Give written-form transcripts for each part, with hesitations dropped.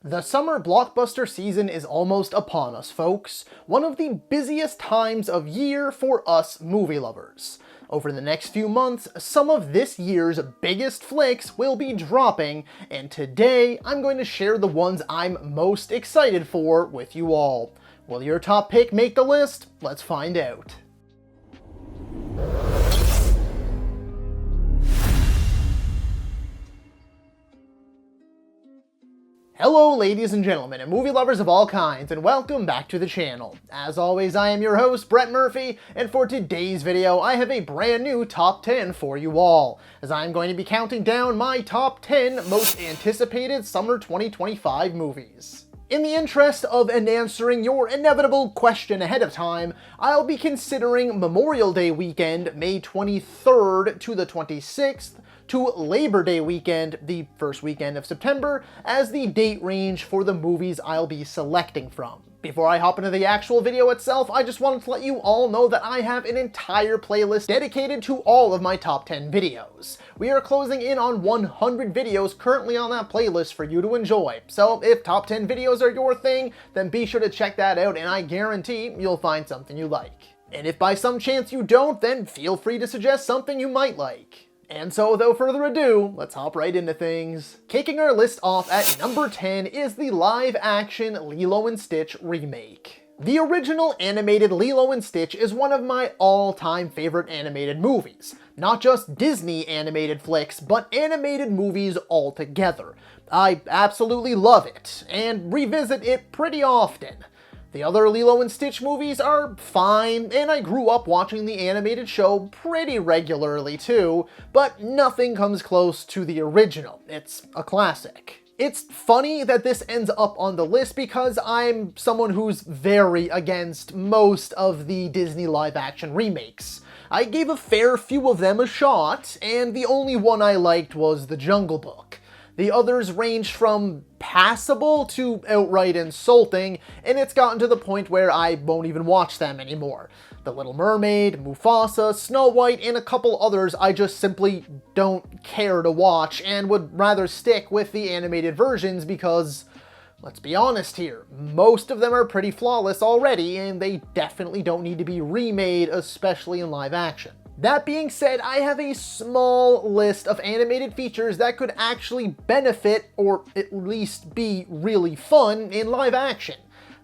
The summer blockbuster season is almost upon us, folks. One of the busiest times of year for us movie lovers. Over the next few months, some of this year's biggest flicks will be dropping, and today I'm going to share the ones I'm most excited for with you all. Will your top pick make the list? Let's find out. Hello ladies and gentlemen, and movie lovers of all kinds, and welcome back to the channel. As always, I am your host, Brett Murphy, and for today's video, I have a brand new top 10 for you all, as I'm going to be counting down my top 10 most anticipated summer 2025 movies. In the interest of answering your inevitable question ahead of time, I'll be considering Memorial Day weekend, May 23rd to the 26th, to Labor Day weekend, the first weekend of September, as the date range for the movies I'll be selecting from. Before I hop into the actual video itself, I just wanted to let you all know that I have an entire playlist dedicated to all of my top 10 videos. We are closing in on 100 videos currently on that playlist for you to enjoy. So if top 10 videos are your thing, then be sure to check that out, and I guarantee you'll find something you like. And if by some chance you don't, then feel free to suggest something you might like. And so without further ado, let's hop right into things. Kicking our list off at number 10 is the live-action Lilo Stitch remake. The original animated Lilo Stitch is one of my all-time favorite animated movies. Not just Disney animated flicks, but animated movies altogether. I absolutely love it, and revisit it pretty often. The other Lilo & Stitch movies are fine, and I grew up watching the animated show pretty regularly too, but nothing comes close to the original. It's a classic. It's funny that this ends up on the list because I'm someone who's very against most of the Disney live-action remakes. I gave a fair few of them a shot, and the only one I liked was The Jungle Book. The others ranged from passable to outright insulting, and it's gotten to the point where I won't even watch them anymore. The Little Mermaid, Mufasa, Snow White, and a couple others I just simply don't care to watch and would rather stick with the animated versions because, let's be honest here, most of them are pretty flawless already, and they definitely don't need to be remade, especially in live action. That being said, I have a small list of animated features that could actually benefit, or at least be really fun, in live action.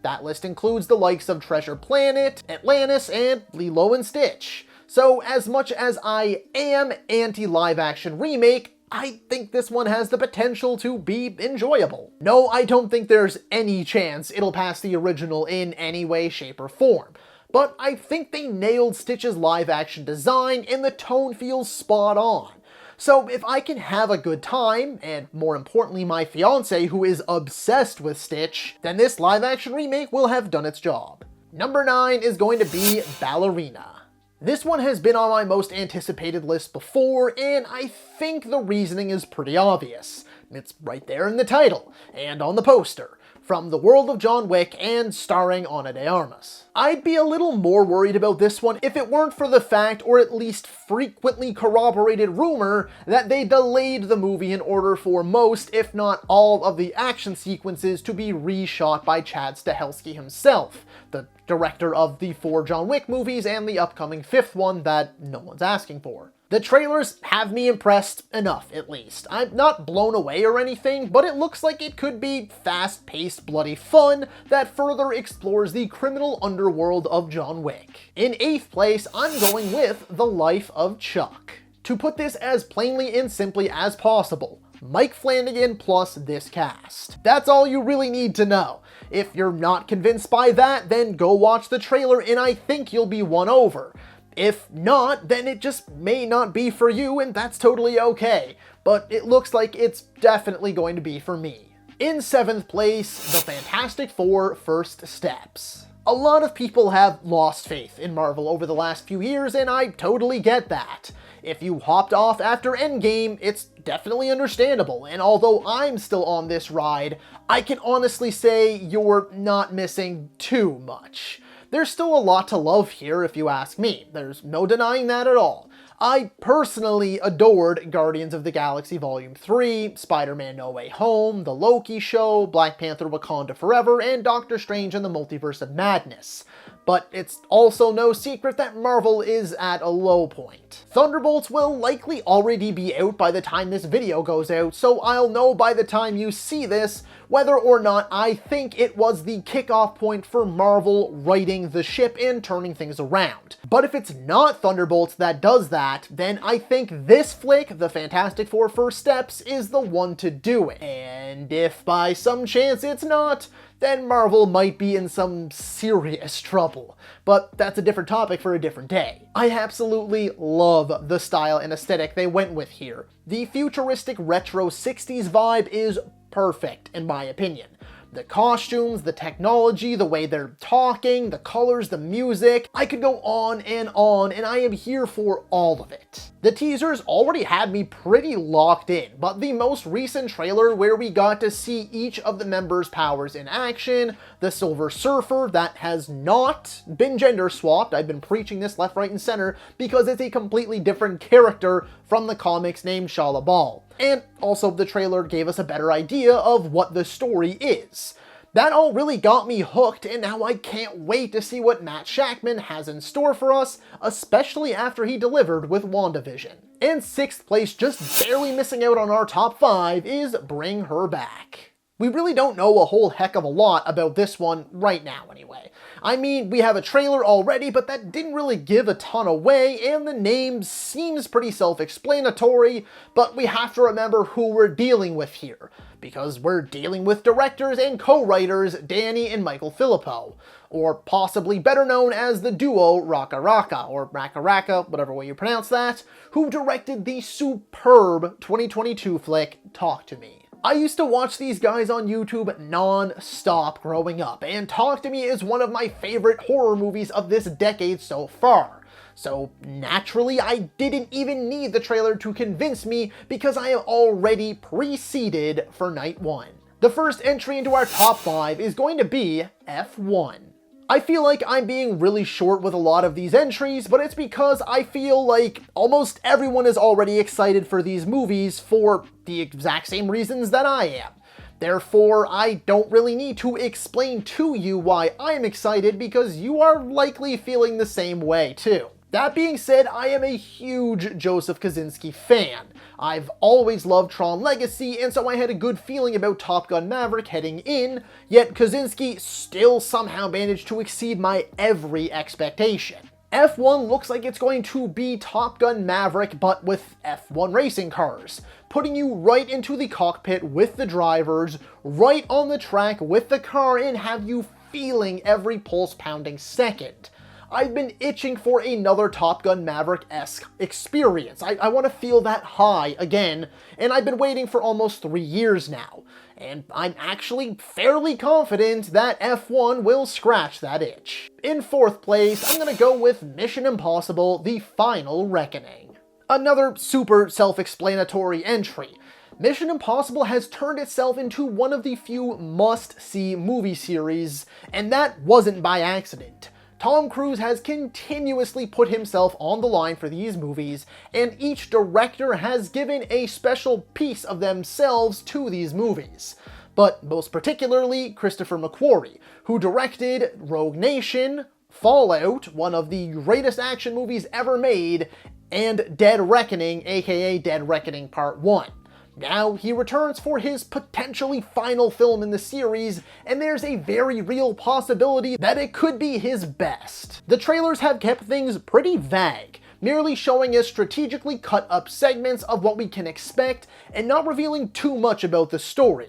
That list includes the likes of Treasure Planet, Atlantis, and Lilo & Stitch. So as much as I am anti-live action remake, I think this one has the potential to be enjoyable. No, I don't think there's any chance it'll pass the original in any way, shape, or form. But I think they nailed Stitch's live-action design, and the tone feels spot on. So if I can have a good time, and more importantly my fiance who is obsessed with Stitch, then this live-action remake will have done its job. Number 9 is going to be Ballerina. This one has been on my most anticipated list before, and I think the reasoning is pretty obvious. It's right there in the title, and on the poster. From the world of John Wick and starring Ana de Armas. I'd be a little more worried about this one if it weren't for the fact, or at least frequently corroborated rumor, that they delayed the movie in order for most, if not all, of the action sequences to be reshot by Chad Stahelski himself, the director of the 4 John Wick movies and the upcoming 5th one that no one's asking for. The trailers have me impressed enough, at least. I'm not blown away or anything, but it looks like it could be fast-paced, bloody fun that further explores the criminal underworld of John Wick. In 8th place, I'm going with The Life of Chuck. To put this as plainly and simply as possible, Mike Flanagan plus this cast. That's all you really need to know. If you're not convinced by that, then go watch the trailer and I think you'll be won over. If not, then it just may not be for you, and that's totally okay. But it looks like it's definitely going to be for me. In 7th place, The Fantastic Four: First Steps. A lot of people have lost faith in Marvel over the last few years, and I totally get that. If you hopped off after Endgame, it's definitely understandable, and although I'm still on this ride, I can honestly say you're not missing too much. There's still a lot to love here if you ask me, there's no denying that at all. I personally adored Guardians of the Galaxy Volume 3, Spider-Man No Way Home, The Loki Show, Black Panther Wakanda Forever, and Doctor Strange and the Multiverse of Madness. But it's also no secret that Marvel is at a low point. Thunderbolts will likely already be out by the time this video goes out, so I'll know by the time you see this whether or not I think it was the kickoff point for Marvel righting the ship and turning things around. But if it's not Thunderbolts that does that, then I think this flick, The Fantastic Four First Steps, is the one to do it. And if by some chance it's not, then Marvel might be in some serious trouble. But that's a different topic for a different day. I absolutely love the style and aesthetic they went with here. The futuristic retro 60s vibe is perfect, in my opinion. The costumes, the technology, the way they're talking, the colors, the music. I could go on, and I am here for all of it. The teasers already had me pretty locked in, but the most recent trailer where we got to see each of the members' powers in action, the Silver Surfer that has not been gender swapped, I've been preaching this left, right, and center, because it's a completely different character from the comics named Shala Bal. And also the trailer gave us a better idea of what the story is. That all really got me hooked, and now I can't wait to see what Matt Shakman has in store for us, especially after he delivered with WandaVision. In 6th place, just barely missing out on our top 5, is Bring Her Back. We really don't know a whole heck of a lot about this one right now anyway. I mean, we have a trailer already, but that didn't really give a ton away, and the name seems pretty self-explanatory, but we have to remember who we're dealing with here, because we're dealing with directors and co-writers Danny and Michael Filippo, or possibly better known as the duo Raka Raka, or Raka Raka, whatever way you pronounce that, who directed the superb 2022 flick Talk to Me. I used to watch these guys on YouTube non-stop growing up, and Talk to Me is one of my favorite horror movies of this decade so far. So naturally, I didn't even need the trailer to convince me because I am already pre-seeded for night 1. The first entry into our top 5 is going to be F1. I feel like I'm being really short with a lot of these entries, but it's because I feel like almost everyone is already excited for these movies for the exact same reasons that I am. Therefore, I don't really need to explain to you why I'm excited because you are likely feeling the same way too. That being said, I am a huge Joseph Kosinski fan. I've always loved Tron Legacy, and so I had a good feeling about Top Gun Maverick heading in, yet Kosinski still somehow managed to exceed my every expectation. F1 looks like it's going to be Top Gun Maverick, but with F1 racing cars, putting you right into the cockpit with the drivers, right on the track with the car, and have you feeling every pulse-pounding second. I've been itching for another Top Gun Maverick-esque experience. I want to feel that high again, and I've been waiting for almost 3 years now. And I'm actually fairly confident that F1 will scratch that itch. In 4th place, I'm gonna go with Mission Impossible: The Final Reckoning. Another super self-explanatory entry. Mission Impossible has turned itself into one of the few must-see movie series, and that wasn't by accident. Tom Cruise has continuously put himself on the line for these movies, and each director has given a special piece of themselves to these movies. But most particularly, Christopher McQuarrie, who directed Rogue Nation, Fallout, one of the greatest action movies ever made, and Dead Reckoning, aka Dead Reckoning Part 1. Now he returns for his potentially final film in the series, and there's a very real possibility that it could be his best. The trailers have kept things pretty vague, merely showing us strategically cut up segments of what we can expect and not revealing too much about the story.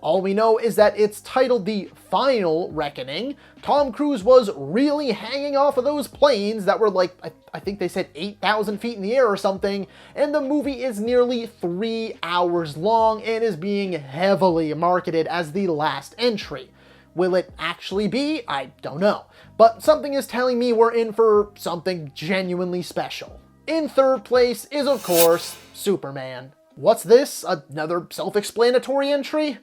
All we know is that it's titled The Final Reckoning. Tom Cruise was really hanging off of those planes that were like, I think they said 8,000 feet in the air or something, and the movie is nearly 3 hours long and is being heavily marketed as the last entry. Will it actually be? I don't know. But something is telling me we're in for something genuinely special. In 3rd place is, of course, Superman. What's this? Another self-explanatory entry?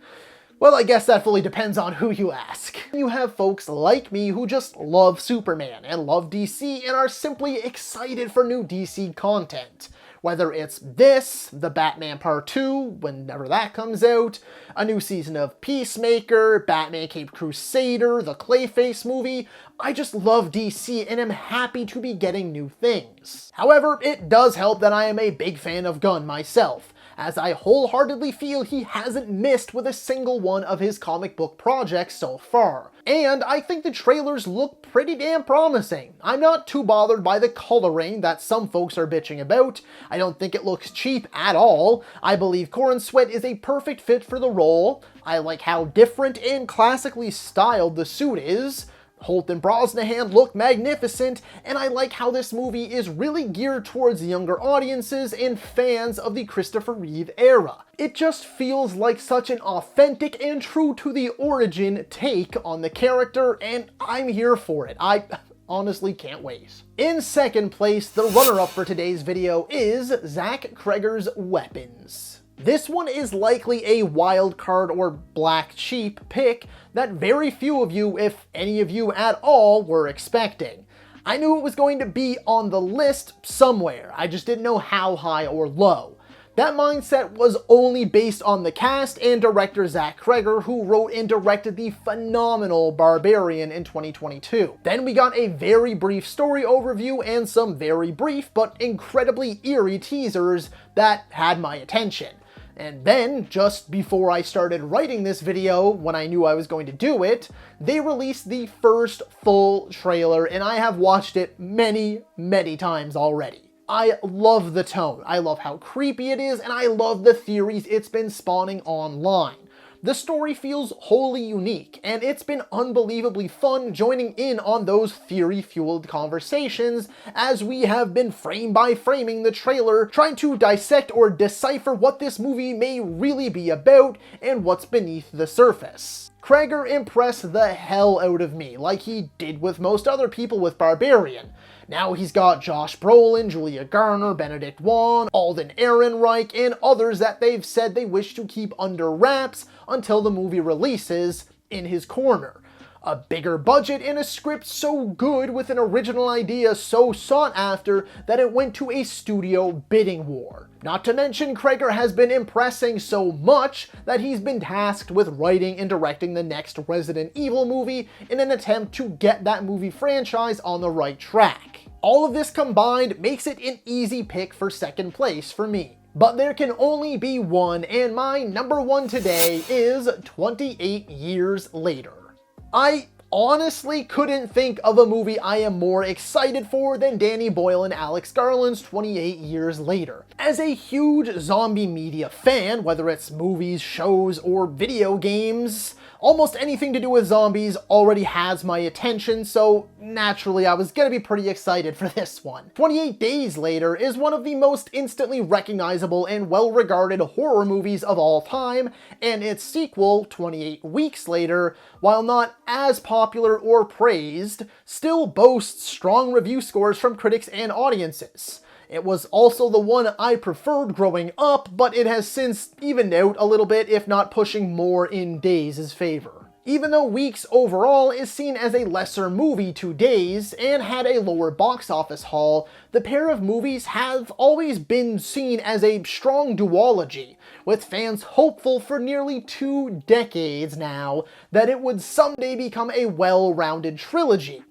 Well, I guess that fully depends on who you ask. You have folks like me who just love Superman and love DC and are simply excited for new DC content. Whether it's this, The Batman Part 2, whenever that comes out, a new season of Peacemaker, Batman Caped Crusader, the Clayface movie, I just love DC and am happy to be getting new things. However, it does help that I am a big fan of Gunn myself, as I wholeheartedly feel he hasn't missed with a single one of his comic book projects so far. And I think the trailers look pretty damn promising. I'm not too bothered by the coloring that some folks are bitching about. I don't think it looks cheap at all. I believe Corin Sweat is a perfect fit for the role. I like how different and classically styled the suit is. Holt and Brosnahan look magnificent, and I like how this movie is really geared towards younger audiences and fans of the Christopher Reeve era. It just feels like such an authentic and true to the origin take on the character, and I'm here for it. I honestly can't wait. In second place, the runner-up for today's video is Zach Cregger's Weapons. This one is likely a wild card or black sheep pick that very few of you, if any of you at all, were expecting. I knew it was going to be on the list somewhere, I just didn't know how high or low. That mindset was only based on the cast and director Zach Cregger, who wrote and directed the phenomenal Barbarian in 2022. Then we got a very brief story overview and some very brief but incredibly eerie teasers that had my attention. And then, just before I started writing this video, when I knew I was going to do it, they released the first full trailer, and I have watched it many, many times already. I love the tone, I love how creepy it is, and I love the theories it's been spawning online. The story feels wholly unique, and it's been unbelievably fun joining in on those theory-fueled conversations as we have been frame by framing the trailer, trying to dissect or decipher what this movie may really be about and what's beneath the surface. Cregger impressed the hell out of me, like he did with most other people with Barbarian. Now he's got Josh Brolin, Julia Garner, Benedict Wong, Alden Ehrenreich, and others that they've said they wish to keep under wraps until the movie releases in his corner. A bigger budget and a script so good with an original idea so sought after that it went to a studio bidding war. Not to mention, Cregger has been impressing so much that he's been tasked with writing and directing the next Resident Evil movie in an attempt to get that movie franchise on the right track. All of this combined makes it an easy pick for second place for me. But there can only be one, and my number one today is 28 Years Later. I honestly couldn't think of a movie I am more excited for than Danny Boyle and Alex Garland's 28 Years Later. As a huge zombie media fan, whether it's movies, shows, or video games, almost anything to do with zombies already has my attention, so naturally I was gonna be pretty excited for this one. 28 Days Later is one of the most instantly recognizable and well-regarded horror movies of all time, and its sequel, 28 Weeks Later, while not as popular or praised, still boasts strong review scores from critics and audiences. It was also the one I preferred growing up, but it has since evened out a little bit, if not pushing more in Days' favor. Even though Weeks overall is seen as a lesser movie to Days and had a lower box office haul, the pair of movies have always been seen as a strong duology, with fans hopeful for nearly 2 decades now that it would someday become a well-rounded trilogy.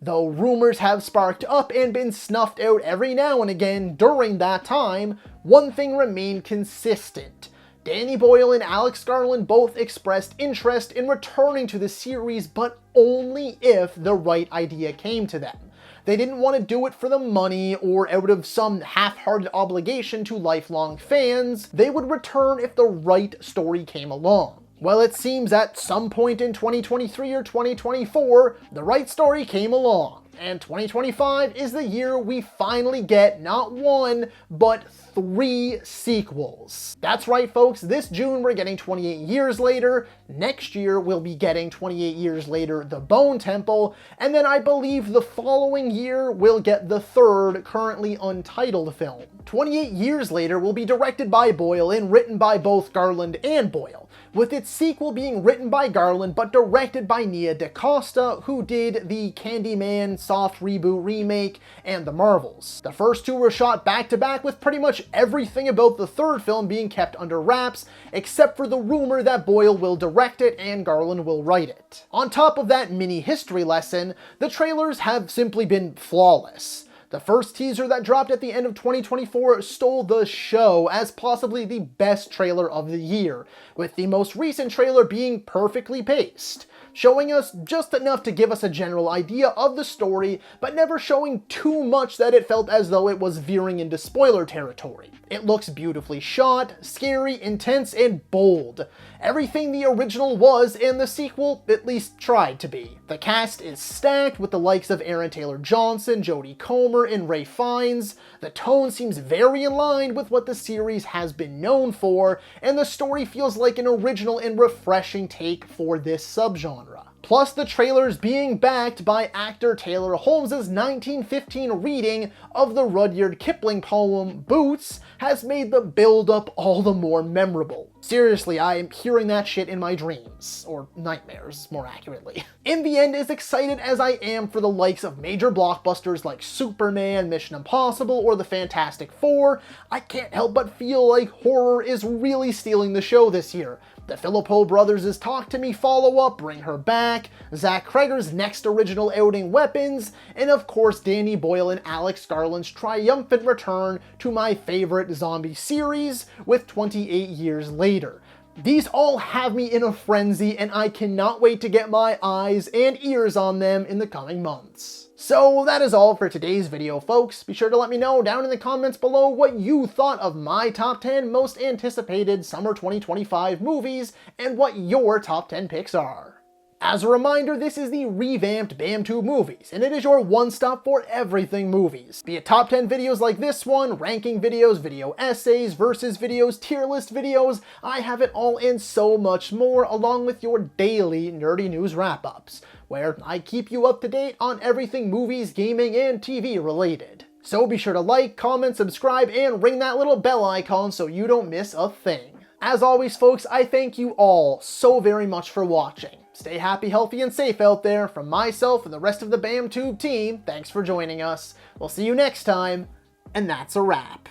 Though rumors have sparked up and been snuffed out every now and again during that time, one thing remained consistent. Danny Boyle and Alex Garland both expressed interest in returning to the series, but only if the right idea came to them. They didn't want to do it for the money or out of some half-hearted obligation to lifelong fans. They would return if the right story came along. Well, it seems at some point in 2023 or 2024, the right story came along. And 2025 is the year we finally get not one, but 3 sequels. That's right, folks, this June we're getting 28 Years Later, next year we'll be getting 28 Years Later, The Bone Temple, and then I believe the following year we'll get the 3rd, currently untitled film. 28 Years Later will be directed by Boyle and written by both Garland and Boyle, with its sequel being written by Garland but directed by Nia DaCosta, who did the Candyman soft reboot remake and The Marvels. The first 2 were shot back-to-back, with pretty much everything about the 3rd film being kept under wraps, except for the rumor that Boyle will direct it and Garland will write it. On top of that mini history lesson, the trailers have simply been flawless. The first teaser that dropped at the end of 2024 stole the show as possibly the best trailer of the year, with the most recent trailer being perfectly paced, showing us just enough to give us a general idea of the story, but never showing too much that it felt as though it was veering into spoiler territory. It looks beautifully shot, scary, intense, and bold. Everything the original was, and the sequel at least tried to be. The cast is stacked with the likes of Aaron Taylor-Johnson, Jodie Comer, and Ralph Fiennes. The tone seems very in line with what the series has been known for, and the story feels like an original and refreshing take for this subgenre. Plus, the trailers being backed by actor Taylor Holmes' 1915 reading of the Rudyard Kipling poem Boots has made the build-up all the more memorable. Seriously, I am hearing that shit in my dreams, or nightmares, more accurately. In the end, as excited as I am for the likes of major blockbusters like Superman, Mission Impossible, or the Fantastic Four, I can't help but feel like horror is really stealing the show this year. The Philippo brothers' Talk to Me follow-up, Bring Her Back, Zach Cregger's next original outing, Weapons, and of course Danny Boyle and Alex Garland's triumphant return to my favorite zombie series with 28 Years Later. These all have me in a frenzy, and I cannot wait to get my eyes and ears on them in the coming months. So that is all for today's video, folks. Be sure to let me know down in the comments below what you thought of my top 10 most anticipated summer 2025 movies and what your top 10 picks are. As a reminder, this is the revamped BAMTube Movies, and it is your one-stop for everything movies. Be it top 10 videos like this one, ranking videos, video essays, versus videos, tier list videos, I have it all and so much more, along with your daily nerdy news wrap-ups, where I keep you up to date on everything movies, gaming, and TV related. So be sure to like, comment, subscribe, and ring that little bell icon so you don't miss a thing. As always, folks, I thank you all so very much for watching. Stay happy, healthy, and safe out there. From myself and the rest of the BAMTube team, thanks for joining us. We'll see you next time, and that's a wrap.